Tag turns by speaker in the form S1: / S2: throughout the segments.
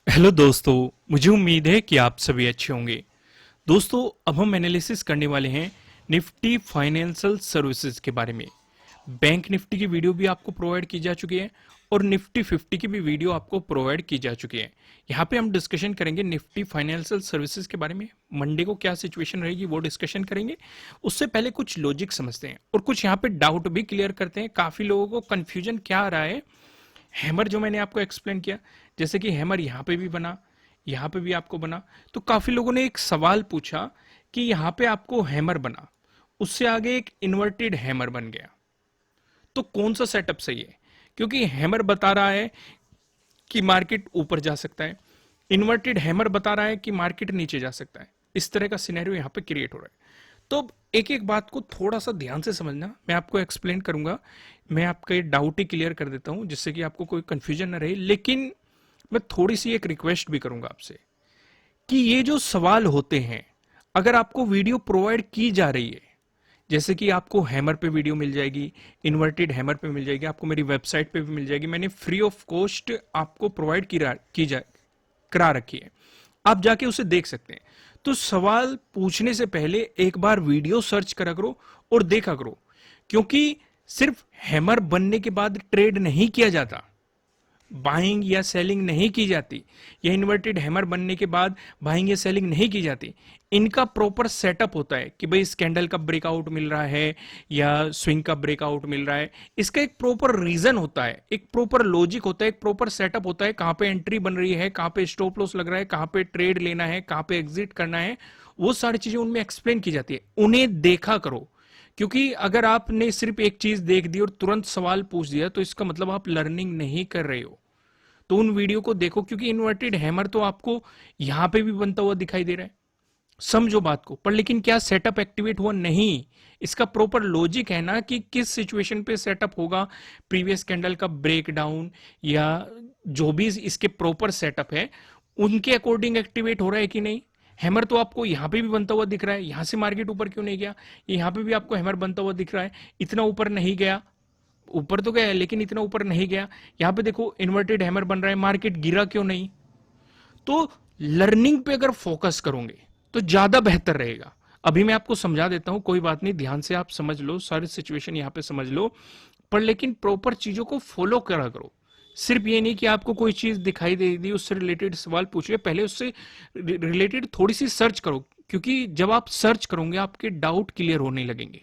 S1: Hello दोस्तों, मुझे उम्मीद है कि आप सभी अच्छे होंगे। दोस्तों, अब हम एनालिसिस करने वाले हैं निफ्टी फाइनेंशियल सर्विसेज के बारे में। बैंक निफ्टी की वीडियो भी आपको प्रोवाइड की जा चुकी है और निफ्टी 50 की भी वीडियो आपको प्रोवाइड की जा चुकी है। यहाँ पे हम डिस्कशन करेंगे निफ्टी फाइनेंशियल सर्विसेज के बारे में। मंडे को क्या सिचुएशन रहेगी वो डिस्कशन करेंगे। उससे पहले कुछ लॉजिक समझते हैं और कुछ यहाँ पे डाउट भी क्लियर करते हैं। काफी लोगों को कंफ्यूजन क्या आ रहा है, हैमर जो मैंने आपको एक्सप्लेन किया, जैसे कि हैमर यहाँ पे भी बना, यहाँ पे भी आपको बना, तो काफी लोगों ने एक सवाल पूछा कि यहाँ पे आपको हैमर बना, उससे आगे एक इन्वर्टेड हैमर बन गया, तो कौन सा सेटअप सही है? क्योंकि हैमर बता रहा है कि मार्केट ऊपर जा सकता है, इन्वर्टेड हैमर बता रहा है कि मार्केट नीचे जा सकता है। इस तरह का सिनेरियो यहाँ पे क्रिएट हो रहा है। तो एक एक बात को थोड़ा सा ध्यान से समझना, मैं आपको एक्सप्लेन करूंगा। मैं आपका ये डाउट ही क्लियर कर देता हूं जिससे कि आपको कोई कंफ्यूजन ना रहे। लेकिन मैं थोड़ी सी एक रिक्वेस्ट भी करूंगा आपसे कि ये जो सवाल होते हैं, अगर आपको वीडियो प्रोवाइड की जा रही है, जैसे कि आपको हैमर पे वीडियो मिल जाएगी, इन्वर्टेड हैमर पे मिल जाएगी, आपको मेरी वेबसाइट पे भी मिल जाएगी, मैंने फ्री ऑफ कॉस्ट आपको प्रोवाइड की जा करा रखी है, आप जाके उसे देख सकते हैं। तो सवाल पूछने से पहले एक बार वीडियो सर्च करा करो और देखा करो, क्योंकि सिर्फ हैमर बनने के बाद ट्रेड नहीं किया जाता, बाइंग या सेलिंग नहीं की जाती, या इन्वर्टेड हैमर बनने के बाद बाइंग या सेलिंग नहीं की जाती। इनका प्रॉपर सेटअप होता है कि भाई इस कैंडल का ब्रेकआउट मिल रहा है या स्विंग का ब्रेकआउट मिल रहा है। इसका एक प्रॉपर रीजन होता है, एक प्रॉपर लॉजिक होता है, एक प्रॉपर सेटअप होता है, कहां पे एंट्री बन रही है, कहां पे स्टॉप लॉस लग रहा है, कहां पे ट्रेड लेना है, कहां पे एग्जिट करना है, वो सारी चीजें उनमें एक्सप्लेन की जाती है। उन्हें देखा करो, क्योंकि अगर आपने सिर्फ एक चीज देख दी और तुरंत सवाल पूछ दिया तो इसका मतलब आप लर्निंग नहीं कर रहे हो। तो उन वीडियो को देखो, क्योंकि इन्वर्टेड हैमर तो आपको यहां पे भी बनता हुआ दिखाई दे रहा है, समझो बात को। पर लेकिन क्या सेटअप एक्टिवेट हुआ? नहीं। इसका प्रॉपर लॉजिक है ना कि किस सिचुएशन पे सेटअप होगा, प्रीवियस कैंडल का ब्रेकडाउन या जो भी इसके प्रॉपर सेटअप है उनके अकॉर्डिंग एक्टिवेट हो रहा है कि नहीं। हैमर तो आपको यहां पे भी बनता हुआ दिख रहा है, यहां से मार्केट ऊपर क्यों नहीं गया? यहां पे भी आपको हैमर बनता हुआ दिख रहा है, इतना ऊपर नहीं गया, ऊपर तो गया है लेकिन इतना ऊपर नहीं गया। यहां पे देखो इन्वर्टेड हैमर बन रहा है, मार्केट गिरा क्यों नहीं? तो लर्निंग पे अगर फोकस करोगे तो ज्यादा बेहतर रहेगा। अभी मैं आपको समझा देता हूं, कोई बात नहीं, ध्यान से आप समझ लो, सारी सिचुएशन यहां पे समझ लो। पर लेकिन प्रॉपर चीजों को फॉलो करा करो। सिर्फ ये नहीं कि आपको कोई चीज दिखाई दे दी उससे रिलेटेड सवाल पूछ रहे, पहले उससे रिलेटेड थोड़ी सी सर्च करो, क्योंकि जब आप सर्च करोगे आपके डाउट क्लियर होने लगेंगे,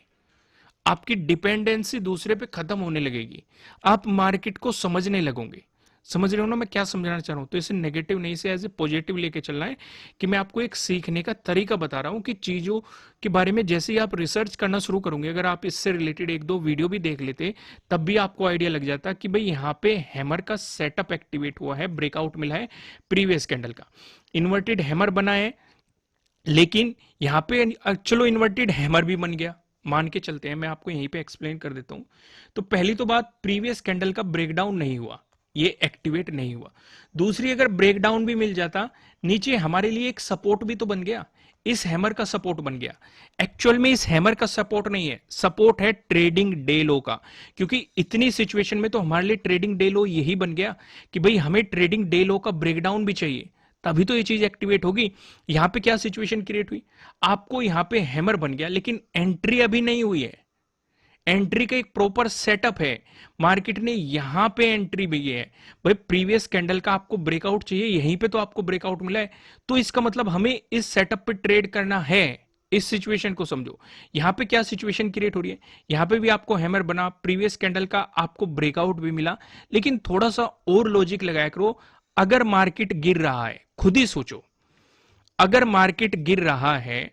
S1: आपकी डिपेंडेंसी दूसरे पे खत्म होने लगेगी, आप मार्केट को समझने लगोगे। समझ रहे हो ना मैं क्या समझाना चाह रहा हूं? तो इसे नेगेटिव नहीं से एज ए पॉजिटिव लेके चलना है कि मैं आपको एक सीखने का तरीका बता रहा हूं कि चीजों के बारे में जैसे ही आप रिसर्च करना शुरू करोगे, अगर आप इससे रिलेटेड एक दो वीडियो भी देख लेते तब भी आपको आइडिया लग जाता कि भाई यहाँ पे हैमर का सेटअप एक्टिवेट हुआ है, ब्रेकआउट मिला है प्रीवियस कैंडल का, इन्वर्टेड हैमर बना है। लेकिन यहां पे चलो इन्वर्टेड हैमर भी बन गया, मान के चलते हैं, मैं आपको यहीं पे एक्सप्लेन कर देता हूं। तो पहली तो बात, प्रीवियस कैंडल का ब्रेकडाउन नहीं हुआ, ये एक्टिवेट नहीं हुआ। दूसरी, अगर ब्रेकडाउन भी मिल जाता, नीचे हमारे लिए एक सपोर्ट भी तो बन गया, इस हैमर का सपोर्ट बन गया। एक्चुअल में इस हैमर का सपोर्ट नहीं है, सपोर्ट है ट्रेडिंग डे लो का, क्योंकि इतनी सिचुएशन में तो हमारे लिए ट्रेडिंग डे लो यही बन गया कि भाई हमें ट्रेडिंग डे लो का ब्रेकडाउन भी चाहिए, तभी तो ये चीज एक्टिवेट होगी। यहां पे क्या सिचुएशन क्रिएट हुई, आपको यहां पे हैमर बन गया लेकिन एंट्री अभी नहीं हुई है। एंट्री का एक प्रॉपर सेटअप है, मार्केट ने यहां पे एंट्री भी है। भाई प्रीवियस कैंडल का आपको ब्रेकआउट चाहिए, यहीं पे तो आपको ब्रेकआउट मिला है, तो इसका मतलब हमें इस सेटअप पे ट्रेड करना है। इस सिचुएशन को समझो, यहां पे क्या सिचुएशन क्रिएट हो रही है, यहां पे भी आपको हैमर बना, प्रीवियस कैंडल का आपको ब्रेकआउट भी मिला, लेकिन थोड़ा सा और लॉजिक लगाया करो। अगर मार्केट गिर रहा है, खुद ही सोचो, अगर मार्केट गिर रहा है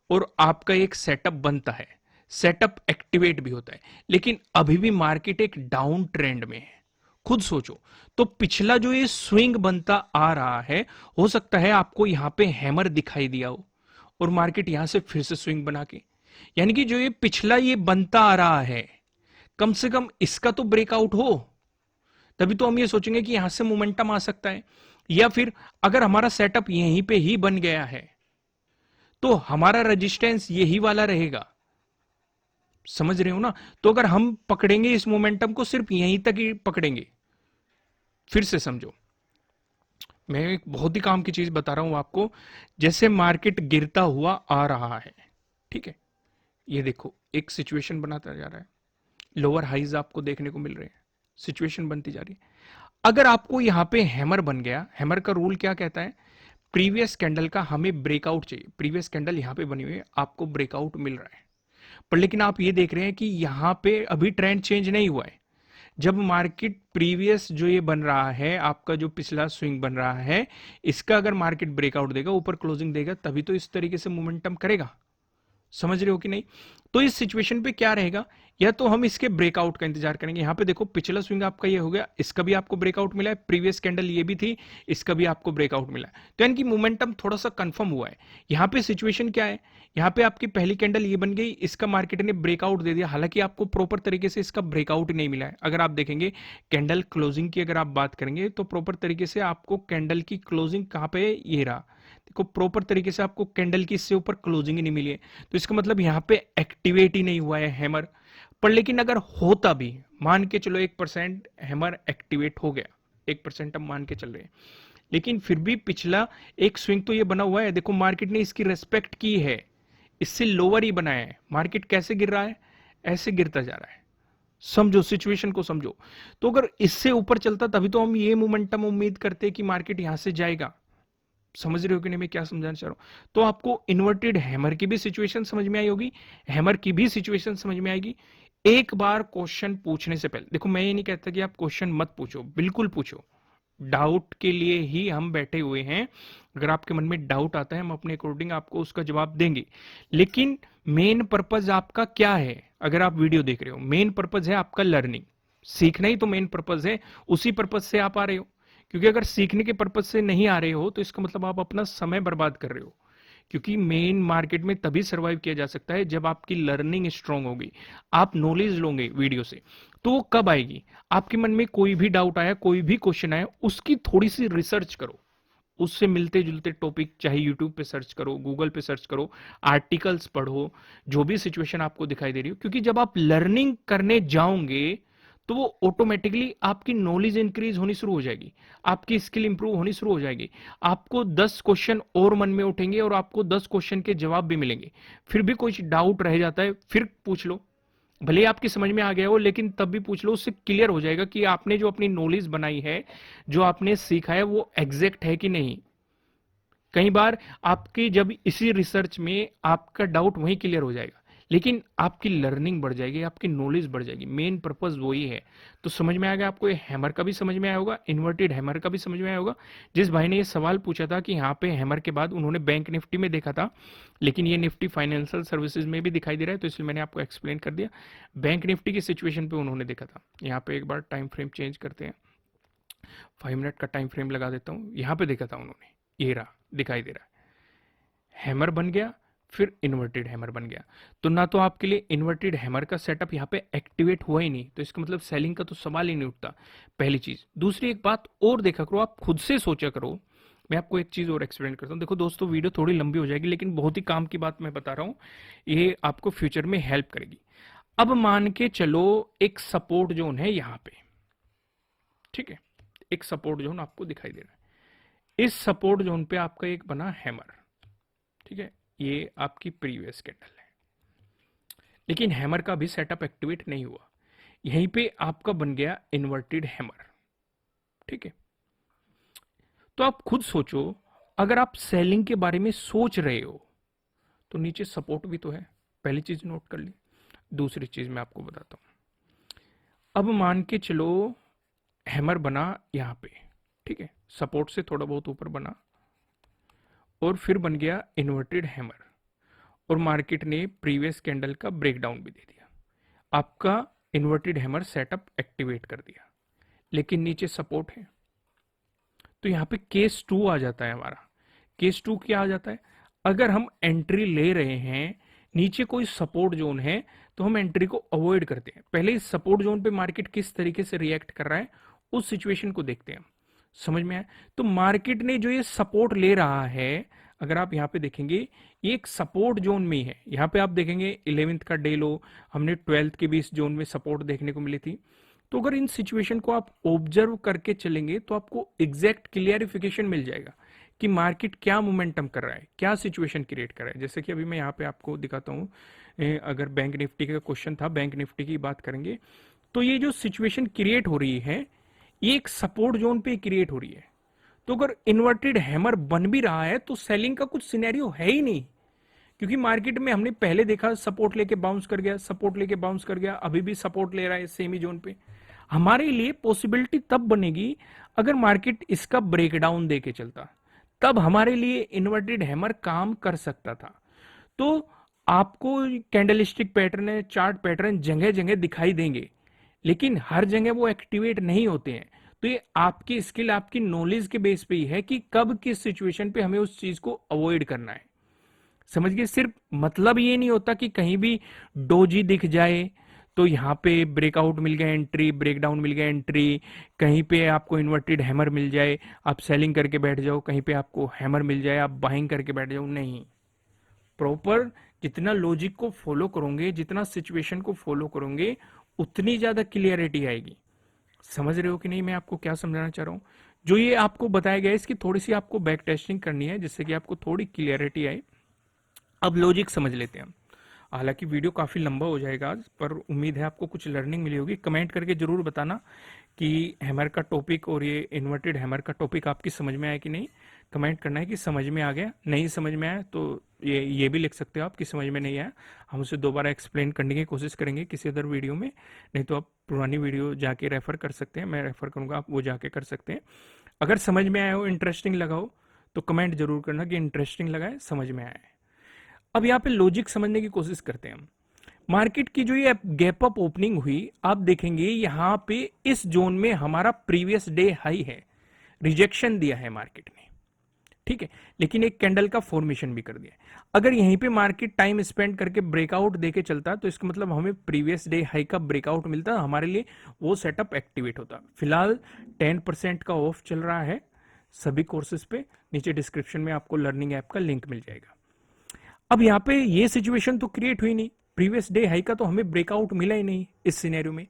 S1: और आपका एक सेटअप बनता है, सेटअप एक्टिवेट भी होता है, लेकिन अभी भी मार्केट एक डाउन ट्रेंड में है, खुद सोचो, तो पिछला जो ये स्विंग बनता आ रहा है, हो सकता है आपको यहां पे हैमर दिखाई दिया हो और मार्केट यहां से फिर से स्विंग बना के, यानी कि जो ये पिछला ये बनता आ रहा है, कम से कम इसका तो ब्रेकआउट हो, तभी तो हम ये सोचेंगे कि यहां से मोमेंटम आ सकता है। या फिर अगर हमारा सेटअप यहीं पे ही बन गया है तो हमारा रेजिस्टेंस यही वाला रहेगा, समझ रहे हो ना? तो अगर हम पकड़ेंगे इस मोमेंटम को, सिर्फ यहीं तक ही पकड़ेंगे। फिर से समझो, मैं एक बहुत ही काम की चीज बता रहा हूं आपको। जैसे मार्केट गिरता हुआ आ रहा है, ठीक है, ये देखो एक सिचुएशन बनाता जा रहा है, लोअर हाइज आपको देखने को मिल रहे हैं, सिचुएशन बनती जा रही है। अगर आपको यहां पे हैमर बन गया, हैमर का रूल क्या कहता है, प्रीवियस कैंडल का हमें ब्रेकआउट चाहिए। प्रीवियस कैंडल यहां पे बनी हुई है, आपको ब्रेकआउट मिल रहा है, पर लेकिन आप ये देख रहे हैं कि यहां पे अभी ट्रेंड चेंज नहीं हुआ है। जब मार्केट प्रीवियस जो ये बन रहा है, आपका जो पिछला स्विंग बन रहा है, इसका अगर मार्केट ब्रेकआउट देगा, ऊपर क्लोजिंग देगा, तभी तो इस तरीके से मोमेंटम करेगा। समझ रहे हो कि नहीं? तो इस सिचुएशन पे क्या रहेगा, या तो हम इसके ब्रेकआउट का इंतजार करेंगे। यहां पे देखो पिछला स्विंग आपका ये हो गया, इसका भी आपको ब्रेकआउट मिला है, प्रीवियस कैंडल ये भी थी, इसका भी आपको ब्रेकआउट मिला है, तो यानी कि मोमेंटम थोड़ा सा कंफर्म हुआ है। यहां पे सिचुएशन क्या है, यहां पे आपकी पहली कैंडल ये बन गई, इसका मार्केट ने ब्रेकआउट दे दिया, हालांकि आपको प्रॉपर तरीके से इसका ब्रेकआउट नहीं मिला है। अगर आप देखेंगे कैंडल क्लोजिंग की, अगर आप बात करेंगे तो प्रॉपर तरीके से आपको कैंडल की क्लोजिंग कहां पे, ये रहा, देखो प्रॉपर तरीके से आपको कैंडल की इससे ऊपर क्लोजिंग ही नहीं मिली है, तो इसका मतलब यहां पे एक्टिवेट ही नहीं हुआ है हैमर। पर लेकिन अगर होता भी, मान के चलो 1% हैमर एक्टिवेट हो गया, 1% अब मान के चल रहे हैं, लेकिन फिर भी पिछला एक स्विंग तो ये बना हुआ है, देखो मार्केट ने इसकी रेस्पेक्ट की है, इससे लोअर ही बनाया है। मार्केट कैसे गिर रहा है, ऐसे गिरता जा रहा है, समझो सिचुएशन को समझो। तो अगर इससे ऊपर चलता तभी तो हम ये मोमेंटम उम्मीद करते हैं कि मार्केट यहां से जाएगा। समझ रहे हो कि नहीं मैं क्या समझाना चाह रहा हूं? तो आपको इन्वर्टेड हैमर की भी सिचुएशन समझ में आई होगी, हैमर की भी सिचुएशन समझ में आएगी। एक बार क्वेश्चन पूछने से पहले, देखो मैं ये नहीं कहता कि आप क्वेश्चन मत पूछो, बिल्कुल पूछो, डाउट के लिए ही हम बैठे हुए हैं। अगर आपके मन में डाउट आता है, हम अपने अकॉर्डिंग आपको उसका जवाब देंगे, लेकिन मेन पर्पज आपका क्या है? अगर आप वीडियो देख रहे हो, मेन पर्पज है आपका लर्निंग, सीखना ही तो मेन पर्पज है, उसी पर्पज से आप आ रहे हो। क्योंकि अगर सीखने के पर्पज से नहीं आ रहे हो तो इसका मतलब आप अपना समय बर्बाद कर रहे हो। क्योंकि मेन मार्केट में तभी सर्वाइव किया जा सकता है जब आपकी लर्निंग स्ट्रांग होगी, आप नॉलेज लोगे वीडियो से। तो वो कब आएगी, आपके मन में कोई भी डाउट आया, कोई भी क्वेश्चन आया, उसकी थोड़ी सी रिसर्च करो, उससे मिलते जुलते टॉपिक चाहे यूट्यूब पे सर्च करो, गूगल पे सर्च करो, आर्टिकल्स पढ़ो, जो भी सिचुएशन आपको दिखाई दे रही हो। क्योंकि जब आप लर्निंग करने जाओगे तो वो ऑटोमेटिकली आपकी नॉलेज इंक्रीज होनी शुरू हो जाएगी, आपकी स्किल इंप्रूव होनी शुरू हो जाएगी। आपको 10 क्वेश्चन और मन में उठेंगे और आपको 10 क्वेश्चन के जवाब भी मिलेंगे। फिर भी कुछ डाउट रह जाता है, फिर पूछ लो, भले आपकी समझ में आ गया हो, लेकिन तब भी पूछ लो, उससे क्लियर हो जाएगा कि आपने जो अपनी नॉलेज बनाई है, जो आपने सीखा है, वो एग्जैक्ट है कि नहीं। कई बार आपकी जब इसी रिसर्च में आपका डाउट वहीं क्लियर हो जाएगा, लेकिन आपकी लर्निंग बढ़ जाएगी, आपकी नॉलेज बढ़ जाएगी, मेन पर्पज वही है। तो समझ में आ गया आपको, ये हैमर का भी समझ में आया होगा, इन्वर्टेड हैमर का भी समझ में आया होगा। जिस भाई ने ये सवाल पूछा था कि यहाँ पे हैमर के बाद उन्होंने बैंक निफ्टी में देखा था, लेकिन ये निफ्टी फाइनेंशियल सर्विसेज में भी दिखाई दे रहा है, तो इसलिए मैंने आपको एक्सप्लेन कर दिया। बैंक निफ्टी की सिचुएशन पे उन्होंने देखा था। यहाँ पे एक बार टाइम फ्रेम चेंज करते हैं, 5 मिनट का टाइम फ्रेम लगा देता हूँ। यहाँ पे देखा था उन्होंने, ये रहा, दिखाई दे रहा है, हैमर बन गया, फिर इन्वर्टेड हैमर बन गया। तो ना तो आपके लिए इन्वर्टेड हैमर का सेटअप यहाँ पे एक्टिवेट हुआ ही नहीं, तो इसका मतलब सेलिंग का तो सवाल ही नहीं उठता, पहली चीज। दूसरी एक बात और देखा करो, आप खुद से सोचा करो। मैं आपको एक चीज और एक्सप्लेन करता हूँ। देखो दोस्तों, वीडियो थोड़ी लंबी हो जाएगी, लेकिन बहुत ही काम की बात मैं बता रहा हूँ, ये आपको फ्यूचर में हेल्प करेगी। अब मान के चलो एक सपोर्ट जोन है यहाँ पे, ठीक है, एक सपोर्ट जोन आपको दिखाई दे रहा है, इस सपोर्ट जोन पे आपका एक बना हैमर, ठीक है, ये आपकी प्रीवियस कैंडल है, लेकिन हैमर का भी सेटअप एक्टिवेट नहीं हुआ, यहीं पे आपका बन गया इन्वर्टेड हैमर, ठीक है। तो आप खुद सोचो, अगर आप सेलिंग के बारे में सोच रहे हो तो नीचे सपोर्ट भी तो है, पहली चीज नोट कर ली। दूसरी चीज मैं आपको बताता हूं, अब मान के चलो हैमर बना यहां पे, ठीक है, सपोर्ट से थोड़ा बहुत ऊपर बना और फिर बन गया इन्वर्टेड हैमर, और मार्केट ने प्रीवियस कैंडल का ब्रेकडाउन भी दे दिया, आपका इन्वर्टेड हैमर सेटअप एक्टिवेट कर दिया, लेकिन नीचे सपोर्ट है। तो यहां पे केस 2 आ जाता है हमारा। केस 2 क्या आ जाता है, अगर हम एंट्री ले रहे हैं, नीचे कोई सपोर्ट जोन है, तो हम एंट्री को अवॉइड करते हैं। पहले इस सपोर्ट जोन पे मार्केट किस तरीके से रिएक्ट कर रहा है, उस सिचुएशन को देखते हैं। समझ में आया? तो मार्केट ने जो ये सपोर्ट ले रहा है, अगर आप यहाँ पे देखेंगे, ये एक सपोर्ट जोन में ही है। यहाँ पे आप देखेंगे 11th का डे लो, हमने 12th के भी इस जोन में सपोर्ट देखने को मिली थी, तो अगर इन सिचुएशन को आप ऑब्जर्व करके चलेंगे तो आपको एग्जैक्ट क्लियरिफिकेशन मिल जाएगा कि मार्केट क्या मोमेंटम कर रहा है, क्या सिचुएशन क्रिएट कर रहा है। जैसे कि अभी मैं यहाँ पे आपको दिखाता हूँ, अगर बैंक निफ्टी का क्वेश्चन था, बैंक निफ्टी की बात करेंगे तो ये जो सिचुएशन क्रिएट हो रही है ये एक सपोर्ट जोन पे क्रिएट हो रही है। तो अगर इन्वर्टेड हैमर बन भी रहा है तो सेलिंग का कुछ सिनेरियो है ही नहीं, क्योंकि मार्केट में हमने पहले देखा सपोर्ट लेके बाउंस कर गया, सपोर्ट लेके बाउंस कर गया, अभी भी सपोर्ट ले रहा है सेम ही जोन पे। हमारे लिए पॉसिबिलिटी तब बनेगी अगर मार्केट इसका ब्रेकडाउन देके चलता, तब हमारे लिए इन्वर्टेड हैमर काम कर सकता था। तो आपको कैंडलस्टिक पैटर्न है, चार्ट पैटर्न जगह जगह दिखाई देंगे, लेकिन हर जगह वो एक्टिवेट नहीं होते हैं। तो ये आपकी स्किल, आपकी नॉलेज के बेस पे ही है कि कब किस सिचुएशन पे हमें उस चीज को अवॉइड करना है। समझ गए? सिर्फ मतलब ये नहीं होता कि कहीं भी डोजी दिख जाए तो यहाँ पे ब्रेकआउट मिल गया एंट्री, ब्रेकडाउन मिल गया एंट्री, कहीं पे आपको इन्वर्टेड हैमर मिल जाए आप सेलिंग करके बैठ जाओ, कहीं पे आपको हैमर मिल जाए आप बाइंग करके बैठ जाओ। नहीं, प्रॉपर जितना लॉजिक को फॉलो करोगे, जितना सिचुएशन को फॉलो करोगे, उतनी ज्यादा क्लियरिटी आएगी। समझ रहे हो कि नहीं मैं आपको क्या समझाना चाह रहा हूँ? जो ये आपको बताया गया है इसकी थोड़ी सी आपको बैक टेस्टिंग करनी है जिससे कि आपको थोड़ी क्लियरिटी आए। अब लॉजिक समझ लेते हैं हम। हालांकि वीडियो काफी लंबा हो जाएगा आज, पर उम्मीद है आपको कुछ लर्निंग मिली होगी। कमेंट करके जरूर बताना कि हैमर का टॉपिक और ये इन्वर्टेड हैमर का टॉपिक आपकी समझ में आया कि नहीं। कमेंट करना है कि समझ में आ गया, नहीं समझ में आया तो ये भी लिख सकते हो आप कि समझ में नहीं आया। हम उसे दोबारा एक्सप्लेन करने की कोशिश करेंगे किसी अदर वीडियो में, नहीं तो आप पुरानी वीडियो जाके रेफर कर सकते हैं, मैं रेफर करूंगा, आप वो जाके कर सकते हैं। अगर समझ में आया हो, इंटरेस्टिंग लगा हो तो कमेंट जरूर करना कि इंटरेस्टिंग लगा है, समझ में आया है। अब यहाँ पे लॉजिक समझने की कोशिश करते हैं हम। मार्केट की जो ये गैप अप ओपनिंग हुई, आप देखेंगे यहाँ पे इस जोन में हमारा प्रीवियस डे हाई है, रिजेक्शन दिया है मार्केट ने, ठीक है, लेकिन एक कैंडल का फॉर्मेशन भी कर दिया। अगर यहीं पे मार्केट टाइम स्पेंड करके ब्रेकआउट देके चलता तो इसका मतलब हमें प्रीवियस डे हाई का ब्रेकआउट मिलता, हमारे लिए वो सेटअप एक्टिवेट होता। फिलहाल 10% का ऑफ चल रहा है सभी कोर्सेज पे, नीचे डिस्क्रिप्शन में आपको लर्निंग ऐप का लिंक मिल जाएगा। अब यहाँ पे ये सिचुएशन तो क्रिएट हुई नहीं, प्रीवियस डे हाई का तो हमें ब्रेकआउट मिला ही नहीं इस सिनेरियो में।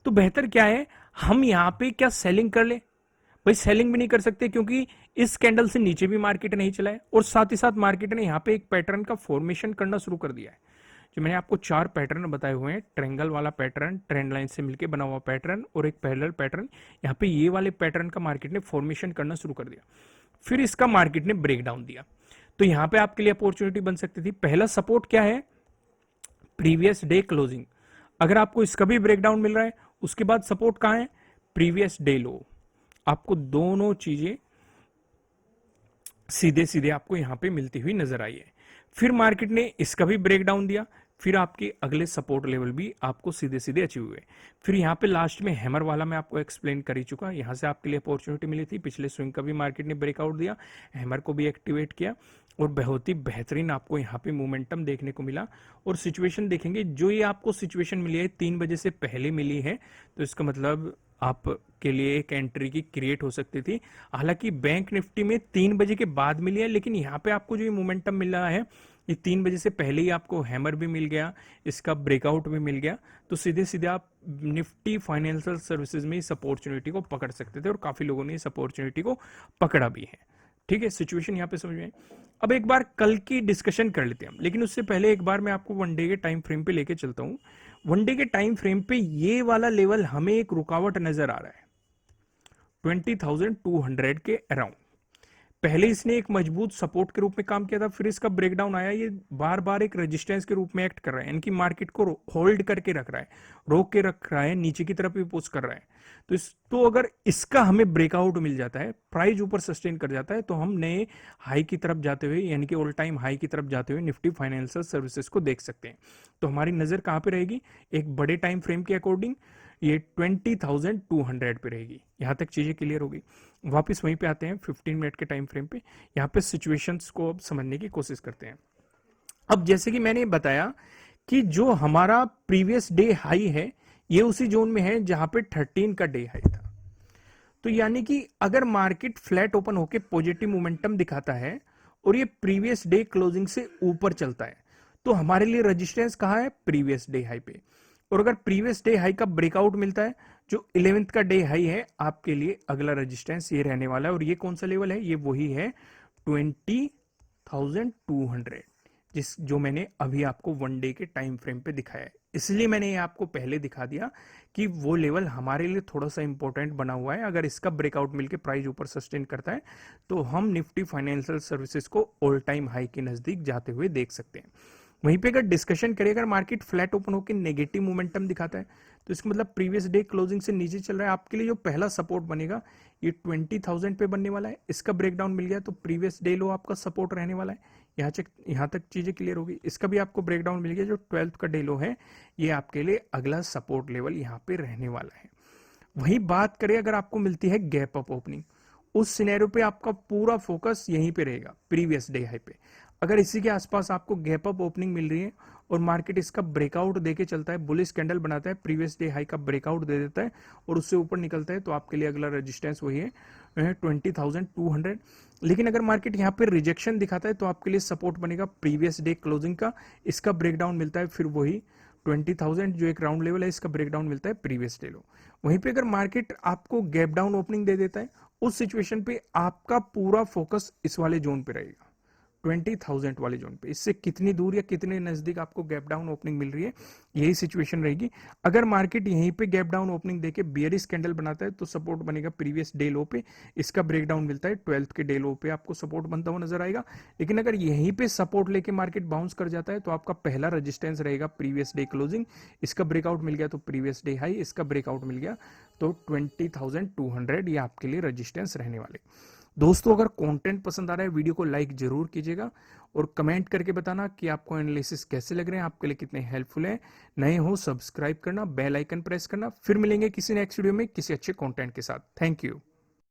S1: तो बेहतर क्या है, हम यहाँ पे क्या सेलिंग कर ले? भाई सेलिंग भी नहीं कर सकते क्योंकि इस कैंडल से नीचे भी मार्केट नहीं चला है, और साथ ही साथ मार्केट ने यहाँ पे एक पैटर्न का फॉर्मेशन करना शुरू कर दिया है। जो मैंने आपको 4 पैटर्न बताए हुए हैं, ट्रायंगल वाला पैटर्न, ट्रेंड लाइन से मिलकर बना हुआ पैटर्न और एक पैरेलल पैटर्न, यहाँ पे ये वाले पैटर्न का मार्केट ने फॉर्मेशन करना शुरू कर दिया, फिर इसका मार्केट ने ब्रेकडाउन दिया। तो यहां पे आपके लिए अपॉर्चुनिटी बन सकती थी। पहला सपोर्ट क्या है? Previous day closing. अगर आपको इसका भी ब्रेकडाउन मिल रहा है, उसके बाद सपोर्ट कहां है? प्रीवियस डे लो। आपको दोनों चीजें सीधे सीधे आपको यहां पे मिलती हुई नजर आई है। फिर मार्केट ने इसका भी ब्रेकडाउन दिया, फिर आपके अगले सपोर्ट लेवल भी आपको सीधे सीधे अचीव हुए। फिर यहाँ पे लास्ट में हैमर वाला मैं आपको एक्सप्लेन कर ही चुका, यहाँ से आपके लिए अपॉर्चुनिटी मिली थी। पिछले स्विंग का भी मार्केट ने ब्रेकआउट दिया, हैमर को भी एक्टिवेट किया और बहुत ही बेहतरीन आपको यहाँ पे मोमेंटम देखने को मिला। और सिचुएशन देखेंगे, जो ये आपको सिचुएशन मिली है 3 बजे से पहले मिली है, तो इसका मतलब आपके लिए एक एंट्री की क्रिएट हो सकती थी। हालांकि बैंक निफ्टी में 3 बजे के बाद मिली है, लेकिन यहाँ पे आपको जो ये मोमेंटम मिल रहा है ये 3 बजे से पहले ही आपको हैमर भी मिल गया, इसका ब्रेकआउट भी मिल गया। तो सीधे सीधे आप निफ्टी फाइनेंशियल सर्विसेज में इस अपॉर्चुनिटी को पकड़ सकते थे और काफी लोगों ने इस अपॉर्चुनिटी को पकड़ा भी है। ठीक है, सिचुएशन यहाँ पे समझ में। अब एक बार कल की डिस्कशन कर लेते हैं हम, लेकिन उससे पहले एक बार मैं आपको वन डे के टाइम फ्रेम पे लेके चलता हूँ। वन डे के टाइम फ्रेम पे ये वाला लेवल हमें एक रुकावट नजर आ रहा है 20,200 के अराउंड। पहले इसने एक मजबूत सपोर्ट के रूप में काम किया था, फिर इसका ब्रेकडाउन आया, ये बार बार एक रेजिस्टेंस के रूप में एक्ट कर रहा है, यानी कि मार्केट को होल्ड करके रख रहा है, रोक के रख रहा है, नीचे की तरफ भी पुश कर रहा है। तो अगर इसका हमें ब्रेकआउट मिल जाता है, प्राइस ऊपर सस्टेन कर जाता है, तो हम नए हाई की तरफ जाते हुए, यानी कि ऑल टाइम हाई की तरफ जाते हुए निफ्टी फाइनेंशियल सर्विसेज को देख सकते हैं। तो हमारी नजर कहां पे रहेगी? एक बड़े टाइम फ्रेम के अकॉर्डिंग ये 20,200 पे रहेगी। यहां तक चीजें क्लियर होगी। वापस वहीं पे आते हैं 15 मिनट के टाइम फ्रेम पे, यहाँ पे सिचुएशंस को अब समझने की कोशिश करते हैं। अब जैसे कि मैंने बताया कि जो हमारा प्रीवियस डे हाई है ये उसी जोन में है जहां पे 13 का डे हाई था। तो यानी कि अगर मार्केट फ्लैट ओपन होके पॉजिटिव मोमेंटम दिखाता है और ये प्रीवियस डे क्लोजिंग से ऊपर चलता है, तो हमारे लिए रेजिस्टेंस कहां है? प्रीवियस डे हाई पे। और अगर प्रीवियस डे हाई का ब्रेकआउट मिलता है, जो 11th का डे हाई है, आपके लिए अगला रेजिस्टेंस ये रहने वाला है। और ये कौन सा लेवल है? ये वही है 20,200, जो मैंने अभी आपको वन डे के टाइम फ्रेम पे दिखाया है। इसलिए मैंने ये आपको पहले दिखा दिया कि वो लेवल हमारे लिए थोड़ा सा इंपॉर्टेंट बना हुआ है। अगर इसका ब्रेकआउट मिलके प्राइस ऊपर सस्टेन करता है तो हम निफ्टी फाइनेंशियल सर्विसेज को ऑल टाइम हाई के नजदीक जाते हुए देख सकते हैं। वहीं पे अगर डिस्कशन करें, अगर मार्केट फ्लैट ओपन होकर नेगेटिव मोमेंटम दिखाता है तो इसका मतलब प्रीवियस डे क्लोजिंग से नीचे चल रहा है। आपके लिए जो पहला सपोर्ट बनेगा ये 20,000 पे बनने वाला है। इसका ब्रेकडाउन मिल गया तो प्रीवियस डे लो आपका सपोर्ट रहने वाला है। यहाँ तक चीजें क्लियर होगी। इसका भी आपको ब्रेकडाउन मिल गया, जो 12th का डे लो है ये आपके लिए अगला सपोर्ट लेवल यहाँ पे रहने वाला है। वही बात करें, अगर आपको मिलती है गैप अप ओपनिंग, उस सिनेरियो पे आपका पूरा फोकस यहीं पे रहेगा, प्रीवियस डे हाई पे। अगर इसी के आसपास आपको गैप अप ओपनिंग मिल रही है और मार्केट इसका ब्रेकआउट देके चलता है, बुलिश कैंडल बनाता है, प्रीवियस डे हाई का ब्रेकआउट दे देता है और उससे ऊपर निकलता है, तो आपके लिए अगला रेजिस्टेंस वही है 20,200। लेकिन अगर मार्केट यहाँ पे रिजेक्शन दिखाता है तो आपके लिए सपोर्ट बनेगा प्रीवियस डे क्लोजिंग का। इसका ब्रेकडाउन मिलता है फिर वही 20,000, जो एक राउंड लेवल है, इसका ब्रेकडाउन मिलता है प्रीवियस डे लो। वहीं पे अगर मार्केट आपको गैप डाउन ओपनिंग दे देता है, उस सिचुएशन पे आपका पूरा फोकस इस वाले जोन पे रहेगा, 20,000 वाले जोन पे। इससे कितनी दूर या कितने नजदीक आपको गैप डाउन ओपनिंग मिल रही है, यही सिचुएशन रहेगी। अगर मार्केट यहीं पे गैप डाउन ओपनिंग देके बियरिश कैंडल बनाता है तो सपोर्ट बनेगा प्रीवियस डे लो पे। इसका ब्रेकडाउन मिलता है 12th के डे लो पे, आपको सपोर्ट बनता हुआ नजर आएगा। लेकिन अगर यहीं पे सपोर्ट लेके मार्केट बाउंस कर जाता है तो आपका पहला रेजिस्टेंस रहेगा प्रीवियस डे क्लोजिंग। इसका ब्रेकआउट मिल गया तो प्रीवियस डे हाई, इसका ब्रेकआउट मिल गया तो 20,200, ये आपके लिए रेजिस्टेंस रहने वाले। दोस्तों, अगर कंटेंट पसंद आ रहा है वीडियो को लाइक जरूर कीजिएगा और कमेंट करके बताना कि आपको एनालिसिस कैसे लग रहे हैं, आपके लिए कितने हेल्पफुल है। नए हो सब्सक्राइब करना, बेल आइकन प्रेस करना। फिर मिलेंगे किसी नेक्स्ट वीडियो में किसी अच्छे कंटेंट के साथ। Thank you.